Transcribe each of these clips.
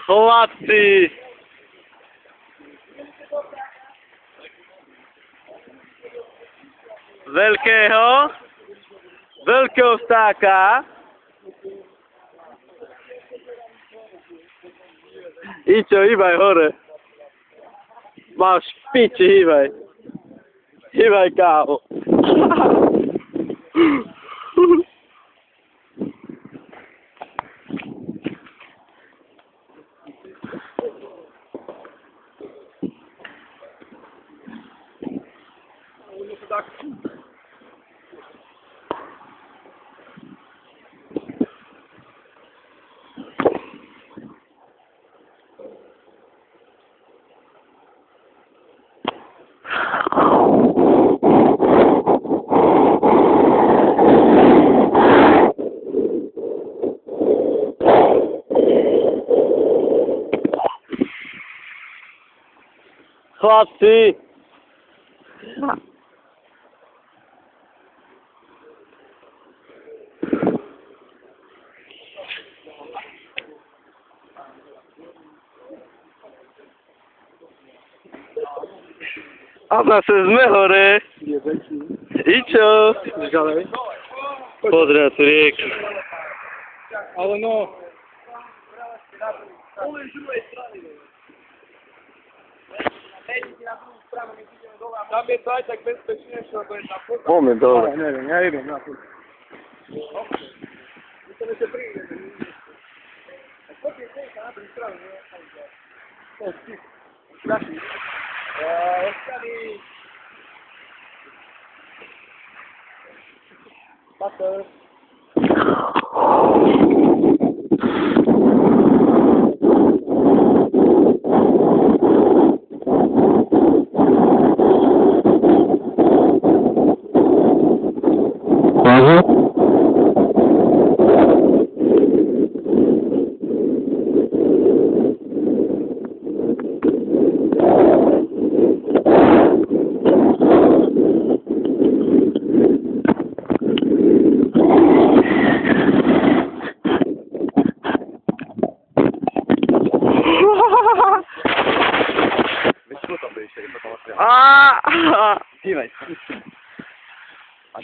Chlapci! Veľkého vtáka. Ičo, hýbaj hore. Máš piči, hýbaj. Hýbaj, kámo. Chlapci! A zase sme hore. Ičo? Pozri na tú rieku. Ale no. Tam je to aj tak bezpečnejšie, lebo je tam potom. Moment, dole. Neviem, ja idem na to. Musíme sa príde. A poďme sa na druhú stranu, ne? Strašný. Ostali. Pater.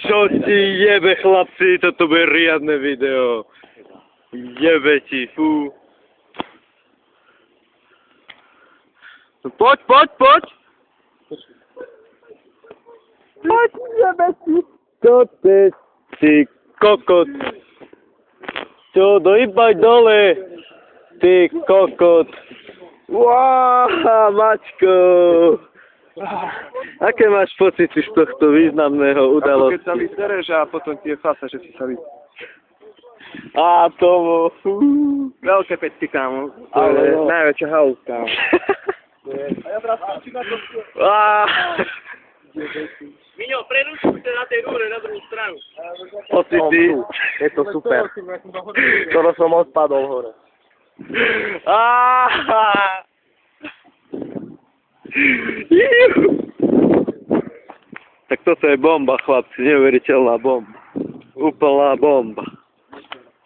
Čo ti jebe, chlapci, toto bude riadne video. Jebe ti, fú. No poď. Poď, jebe ti. Čo ty kokot. Čo, dojibaj dole. Ty kokot. Uááá, Mačko. Aké máš pocity z tohto významného udalosti? Keď sa vysereš a potom ti je fasa, že si sa Á, Tomo, fú. Veľké peťky, kámo. To Ale je no. najväčšia halus, kámo. A ja teraz skončím na to. Miňo, prerušujte na tej rúre na druhú stranu. Pocity. Je to super. Skoro som odpadol hore. Tak toto je bomba, chlapci, neuveriteľná bomba. Úplná bomba.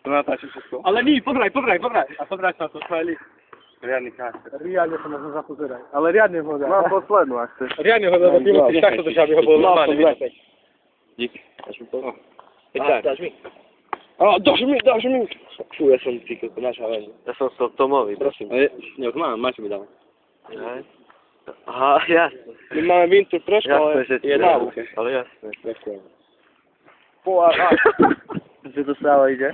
To natáčam všetko. Ale nie, pozeraj. A pozeraj sa na to, chváli. Riadny káster. Riadne sa možno zapozeraj. Ale riadne ho dá. Mám poslednú, ak chceš. Riadne ho dá, lebo ty musíš takto držať, aby ho bolo normálne vidieť. Dík. Dáš mi to? Dáš mi. Dáš mi. Fú, ja som ty, ako naša len. Ja som z Tomovi. Prosím. Ja už mám, máš mi dal. Aha, jasne. My máme vincu trošku, ale Jasne, že je náuke. Ale jasne. Poľa, Že to stále ide?